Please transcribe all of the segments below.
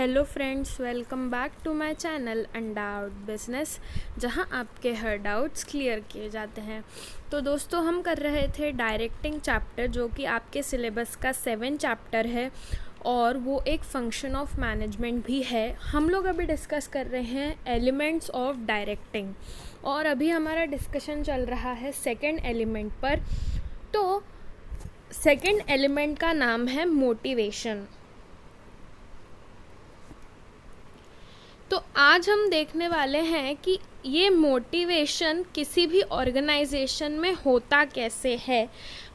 Hello friends, welcome back to my channel undoubt business, जहां आपके हर doubts clear किए जाते हैं। तो दोस्तों, हम कर रहे थे डायरेक्टिंग चैप्टर, जो कि आपके सिलेबस का 7 चैप्टर है और वो एक फंक्शन ऑफ मैनेजमेंट भी है। हम लोग अभी डिस्कस कर रहे हैं एलिमेंट्स ऑफ डायरेक्टिंग और अभी हमारा डिस्कशन चल रहा है सेकेंड एलिमेंट पर। तो सेकेंड एलिमेंट का नाम है मोटिवेशन। तो आज हम देखने वाले हैं कि ये मोटिवेशन किसी भी ऑर्गेनाइजेशन में होता कैसे है।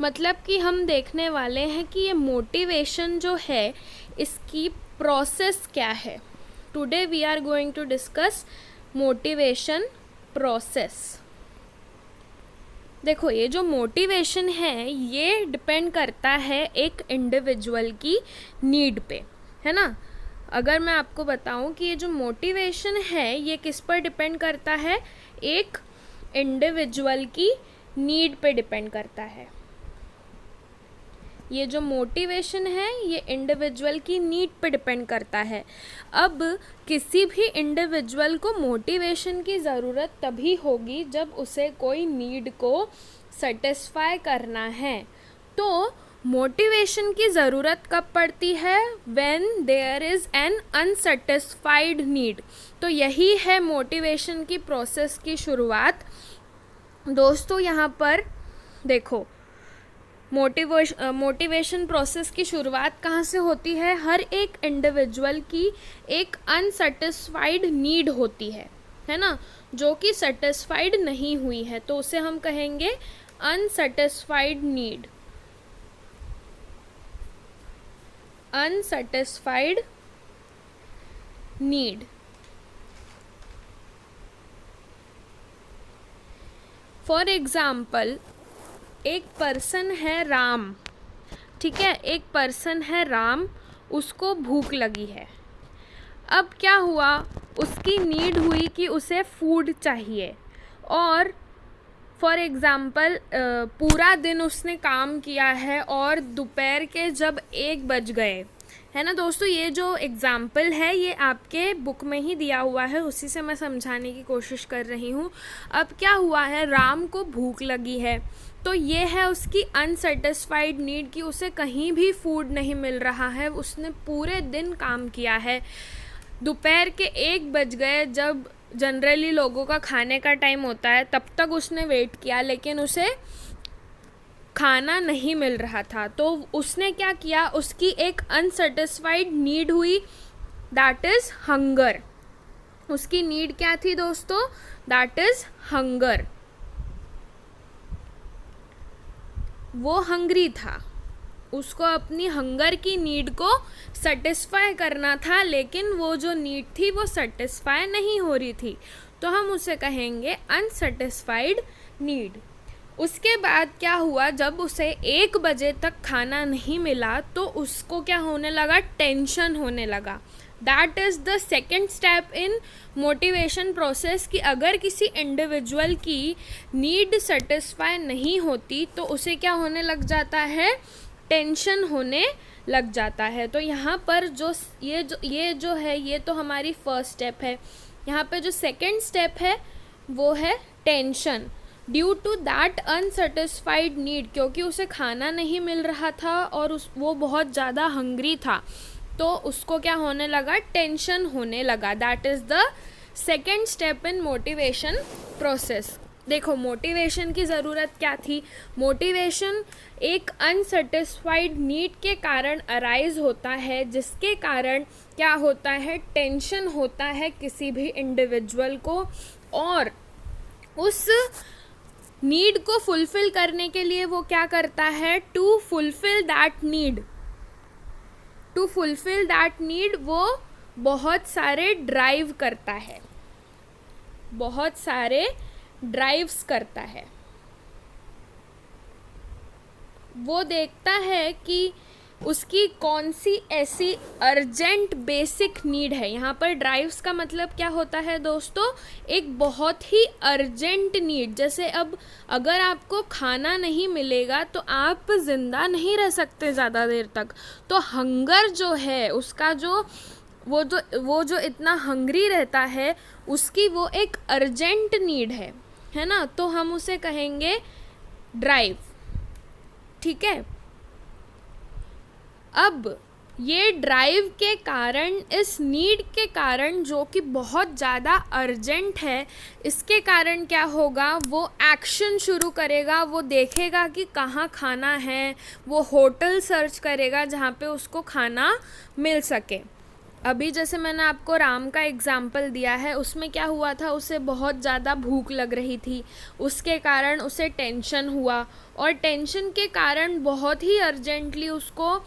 मतलब कि हम देखने वाले हैं कि ये मोटिवेशन जो है इसकी प्रोसेस क्या है। Today we are going to discuss motivation process. देखो, ये जो मोटिवेशन है ये डिपेंड करता है एक इंडिविजुअल की नीड पे, है ना। अगर मैं आपको बताऊं कि ये जो मोटिवेशन है ये किस पर डिपेंड करता है, एक इंडिविजुअल की नीड पे डिपेंड करता है। ये जो मोटिवेशन है ये इंडिविजुअल की नीड पे डिपेंड करता है। अब किसी भी इंडिविजुअल को मोटिवेशन की ज़रूरत तभी होगी जब उसे कोई नीड को सेटिस्फाई करना है। तो मोटिवेशन की ज़रूरत कब पड़ती है? When there is an unsatisfied need. तो यही है मोटिवेशन की प्रोसेस की दोस्तों, यहाँ पर देखो, मोटिवेशन प्रोसेस की शुरुआत कहाँ से होती है? हर एक इंडिविजुअल की एक अनसेटिस्फाइड नीड होती है ना, जो कि सेटिस्फाइड नहीं हुई है, तो उसे हम कहेंगे unsatisfied need. Unsatisfied need. For example, एक पर्सन है राम, ठीक है, एक पर्सन है राम, उसको भूख लगी है। अब क्या हुआ, उसकी नीड हुई कि उसे फूड चाहिए और फॉर एग्ज़ाम्पल पूरा दिन उसने काम किया है और दोपहर के जब 1 बज गए, है ना दोस्तों। ये जो एग्ज़ाम्पल है ये आपके बुक में ही दिया हुआ है, उसी से मैं समझाने की कोशिश कर रही हूँ। अब क्या हुआ है, राम को भूख लगी है, तो ये है उसकी अनसेटिस्फाइड नीड कि उसे कहीं भी फूड नहीं मिल रहा है। उसने पूरे दिन काम किया है, दोपहर के 1 बज गए, जब जनरली लोगों का खाने का टाइम होता है, तब तक उसने वेट किया, लेकिन उसे खाना नहीं मिल रहा था। तो उसने क्या किया, उसकी एक अनसेटिस्फाइड नीड हुई, दैट इज़ हंगर। उसकी नीड क्या थी दोस्तों? That is hunger. वो हंग्री था, उसको अपनी हंगर की नीड को सेटिस्फाई करना था, लेकिन वो जो नीड थी वो सेटिस्फाई नहीं हो रही थी, तो हम उसे कहेंगे अनसेटिस्फाइड नीड। उसके बाद क्या हुआ, जब उसे 1 बजे तक खाना नहीं मिला तो उसको क्या होने लगा, टेंशन होने लगा। That is the second step in motivation process कि अगर किसी इंडिविजुअल की नीड सेटिस्फाई नहीं होती तो उसे क्या होने लग जाता है, टेंशन होने लग जाता है। तो यहाँ पर ये जो है ये तो हमारी फर्स्ट स्टेप है। यहाँ पे जो सेकेंड स्टेप है वो है tension due to that unsatisfied need, क्योंकि उसे खाना नहीं मिल रहा था और वो बहुत ज़्यादा हंग्री था, तो उसको क्या होने लगा, टेंशन होने लगा। That is the second step in motivation process. देखो, मोटिवेशन की ज़रूरत क्या थी? मोटिवेशन एक अनसेटिस्फाइड नीड के कारण अराइज होता है, जिसके कारण क्या होता है, टेंशन होता है किसी भी इंडिविजुअल को, और उस नीड को फुलफिल करने के लिए वो क्या करता है, टू फुलफिल दैट नीड वो बहुत सारे ड्राइव करता है, बहुत सारे ड्राइव्स करता है। वो देखता है कि उसकी कौन सी ऐसी अर्जेंट बेसिक नीड है। यहाँ पर ड्राइव्स का मतलब क्या होता है दोस्तों, एक बहुत ही अर्जेंट नीड। जैसे अब अगर आपको खाना नहीं मिलेगा तो आप ज़िंदा नहीं रह सकते ज़्यादा देर तक, तो हंगर जो है उसका जो वो जो इतना हंग्री रहता है उसकी वो एक अर्जेंट नीड है ना, तो हम उसे कहेंगे ड्राइव। ठीक है, अब ये ड्राइव के कारण, इस नीड के कारण जो कि बहुत ज़्यादा अर्जेंट है, इसके कारण क्या होगा, वो एक्शन शुरू करेगा। वो देखेगा कि कहाँ खाना है, वो होटल सर्च करेगा जहाँ पे उसको खाना मिल सके। अभी जैसे मैंने आपको राम का एग्ज़ाम्पल दिया है, उसमें क्या हुआ था, उसे बहुत ज़्यादा भूख लग रही थी, उसके कारण उसे टेंशन हुआ, और टेंशन के कारण बहुत ही अर्जेंटली उसको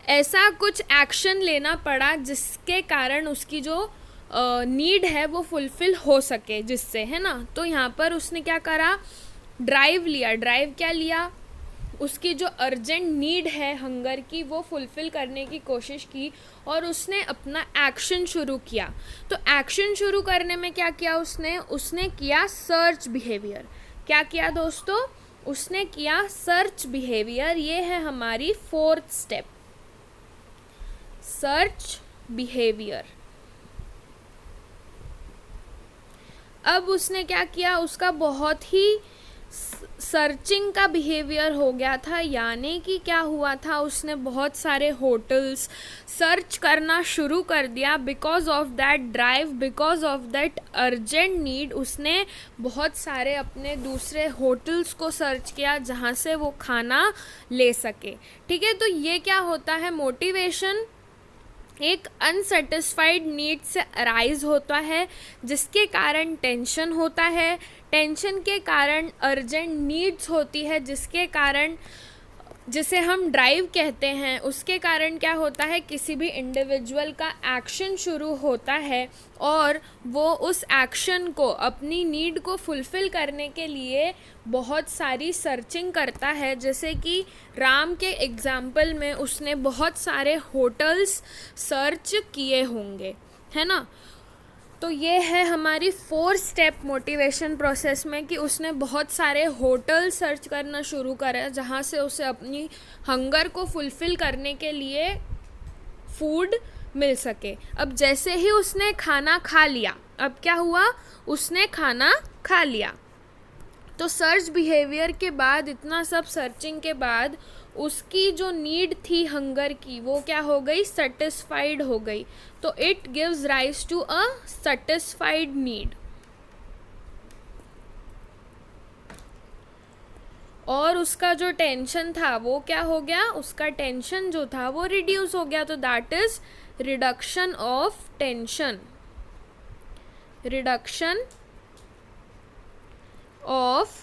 ऐसा कुछ एक्शन लेना पड़ा जिसके कारण उसकी जो नीड है वो फुलफ़िल हो सके, जिससे, है ना। तो यहाँ पर उसने क्या करा, ड्राइव लिया। ड्राइव क्या लिया, उसकी जो अर्जेंट नीड है हंगर की वो फुलफ़िल करने की कोशिश की, और उसने अपना एक्शन शुरू किया। तो एक्शन शुरू करने में क्या किया उसने किया सर्च बिहेवियर। क्या किया दोस्तों, उसने किया सर्च बिहेवियर। ये है हमारी 4th स्टेप, सर्च बिहेवियर। अब उसने क्या किया, उसका बहुत ही सर्चिंग का बिहेवियर हो गया था, यानी कि क्या हुआ था, उसने बहुत सारे होटल्स सर्च करना शुरू कर दिया। Because of that drive, because of that urgent need, उसने बहुत सारे अपने दूसरे होटल्स को सर्च किया जहाँ से वो खाना ले सके। ठीक है, तो ये क्या होता है, मोटिवेशन एक अनसेटिस्फाइड नीड से अराइज होता है, जिसके कारण टेंशन होता है। टेंशन के कारण अर्जेंट नीड्स होती है, जिसके कारण, जिसे हम ड्राइव कहते हैं, उसके कारण क्या होता है, किसी भी इंडिविजुअल का एक्शन शुरू होता है, और वो उस एक्शन को, अपनी नीड को फुलफ़िल करने के लिए बहुत सारी सर्चिंग करता है। जैसे कि राम के एग्ज़ाम्पल में उसने बहुत सारे होटल्स सर्च किए होंगे, है ना। तो ये है हमारी 4th स्टेप मोटिवेशन प्रोसेस में, कि उसने बहुत सारे होटल सर्च करना शुरू करा जहाँ से उसे अपनी हंगर को फुलफ़िल करने के लिए फूड मिल सके। अब जैसे ही उसने खाना खा लिया, अब क्या हुआ, उसने खाना खा लिया, तो सर्च बिहेवियर के बाद, इतना सब सर्चिंग के बाद, उसकी जो नीड थी हंगर की वो क्या हो गई, सेटिस्फाइड हो गई। तो it gives rise to a satisfied need. और उसका जो टेंशन था वो क्या हो गया, उसका टेंशन जो था वो रिड्यूस हो गया। तो that is reduction of tension, reduction of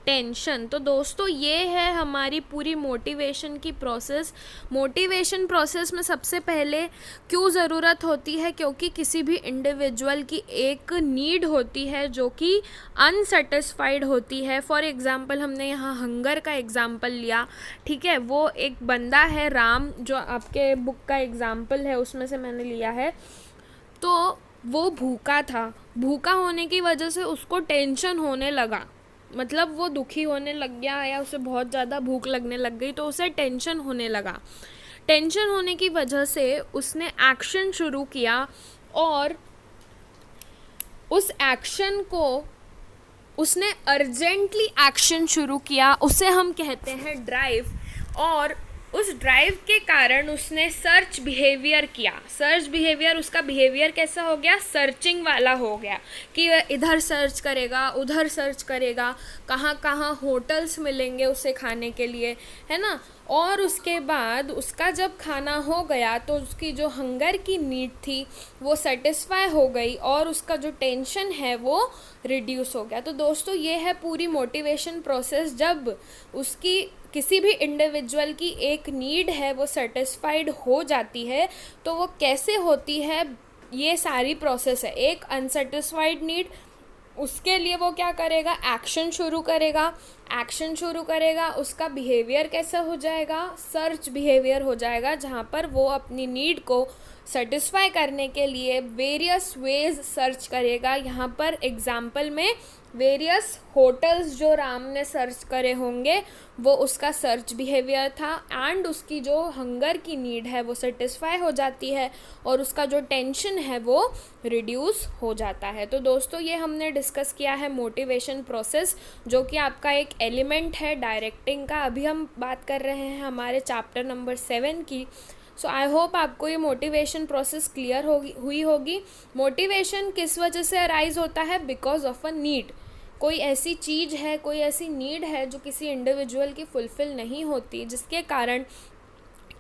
tension. तो दोस्तों ये है हमारी पूरी मोटिवेशन की प्रोसेस। मोटिवेशन प्रोसेस में सबसे पहले क्यों ज़रूरत होती है, क्योंकि किसी भी इंडिविजुअल की एक नीड होती है जो कि अनसेटिस्फाइड होती है। फॉर एग्ज़ाम्पल हमने यहाँ हंगर का एग्ज़ाम्पल लिया, ठीक है, वो एक बंदा है राम, जो आपके बुक का एग्ज़ाम्पल है उसमें से मैंने लिया है। तो वो भूखा था, भूखा होने की वजह से उसको टेंशन होने लगा, मतलब वो दुखी होने लग गया, या उसे बहुत ज़्यादा भूख लगने लग गई, तो उसे टेंशन होने लगा। टेंशन होने की वजह से उसने एक्शन शुरू किया, और उस एक्शन को उसने अर्जेंटली एक्शन शुरू किया, उसे हम कहते हैं ड्राइव। और उस ड्राइव के कारण उसने सर्च बिहेवियर किया। सर्च बिहेवियर, उसका बिहेवियर कैसा हो गया, सर्चिंग वाला हो गया, कि वह इधर सर्च करेगा, उधर सर्च करेगा, कहाँ कहाँ होटल्स मिलेंगे उसे खाने के लिए, है ना। और उसके बाद उसका जब खाना हो गया तो उसकी जो हंगर की नीड थी वो सेटिस्फाई हो गई, और उसका जो टेंशन है वो रिड्यूस हो गया। तो दोस्तों ये है पूरी मोटिवेशन प्रोसेस। जब उसकी किसी भी इंडिविजुअल की एक नीड है वो सेटिस्फाइड हो जाती है, तो वो कैसे होती है, ये सारी प्रोसेस है। एक अनसेटिस्फाइड नीड, उसके लिए वो क्या करेगा, एक्शन शुरू करेगा। एक्शन शुरू करेगा, उसका बिहेवियर कैसा हो जाएगा, सर्च बिहेवियर हो जाएगा, जहाँ पर वो अपनी नीड को सेटिस्फाई करने के लिए वेरियस वेज सर्च करेगा। यहाँ पर एग्जाम्पल में वेरियस होटल्स जो राम ने सर्च करे होंगे वो उसका सर्च बिहेवियर था, एंड उसकी जो हंगर की नीड है वो सेटिस्फाई हो जाती है और उसका जो टेंशन है वो रिड्यूस हो जाता है। तो दोस्तों ये हमने डिस्कस किया है मोटिवेशन प्रोसेस, जो कि आपका एक एलिमेंट है डायरेक्टिंग का। अभी हम बात कर रहे हैं हमारे चैप्टर नंबर 7 की। सो आई होप आपको ये मोटिवेशन प्रोसेस क्लियर हुई होगी। मोटिवेशन किस वजह से अराइज होता है? Because of a need. कोई ऐसी चीज़ है, कोई ऐसी नीड है जो किसी इंडिविजुअल की फुलफ़िल नहीं होती, जिसके कारण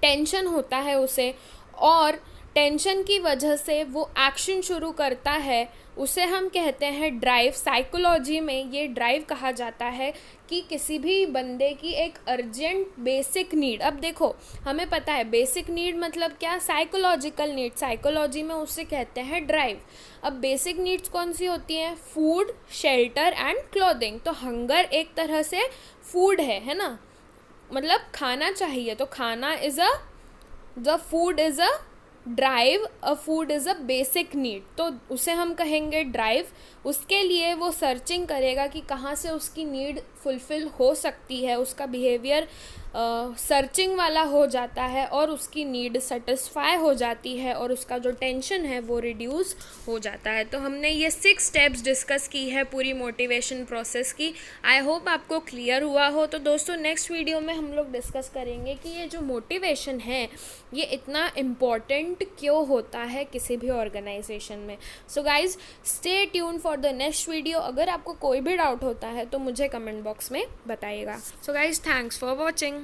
टेंशन होता है उसे, और टेंशन की वजह से वो एक्शन शुरू करता है। उसे हम कहते हैं ड्राइव। साइकोलॉजी में ये ड्राइव कहा जाता है कि किसी भी बंदे की एक अर्जेंट बेसिक नीड। अब देखो, हमें पता है बेसिक नीड मतलब क्या? Psychological need. साइकोलॉजी में उसे कहते हैं ड्राइव। अब बेसिक नीड्स कौन सी होती हैं? Food, shelter and clothing. तो हंगर एक तरह से फूड है ना, मतलब खाना चाहिए। तो खाना the food is a drive, a food is a basic need. तो उसे हम कहेंगे ड्राइव। उसके लिए वो सर्चिंग करेगा कि कहाँ से उसकी नीड फुलफ़िल हो सकती है। उसका बिहेवियर सर्चिंग वाला हो जाता है और उसकी नीड सेटिस्फाई हो जाती है और उसका जो टेंशन है वो रिड्यूस हो जाता है। तो हमने ये 6 स्टेप्स डिस्कस की है पूरी मोटिवेशन प्रोसेस की। आई होप आपको क्लियर हुआ हो। तो दोस्तों नेक्स्ट वीडियो में हम लोग डिस्कस करेंगे कि ये जो मोटिवेशन है ये इतना इम्पॉर्टेंट क्यों होता है किसी भी ऑर्गेनाइजेशन में। So guys stay tune for the next video. अगर आपको कोई भी डाउट होता है तो मुझे कमेंट बॉक्स में बताइएगा। So guys thanks for watching.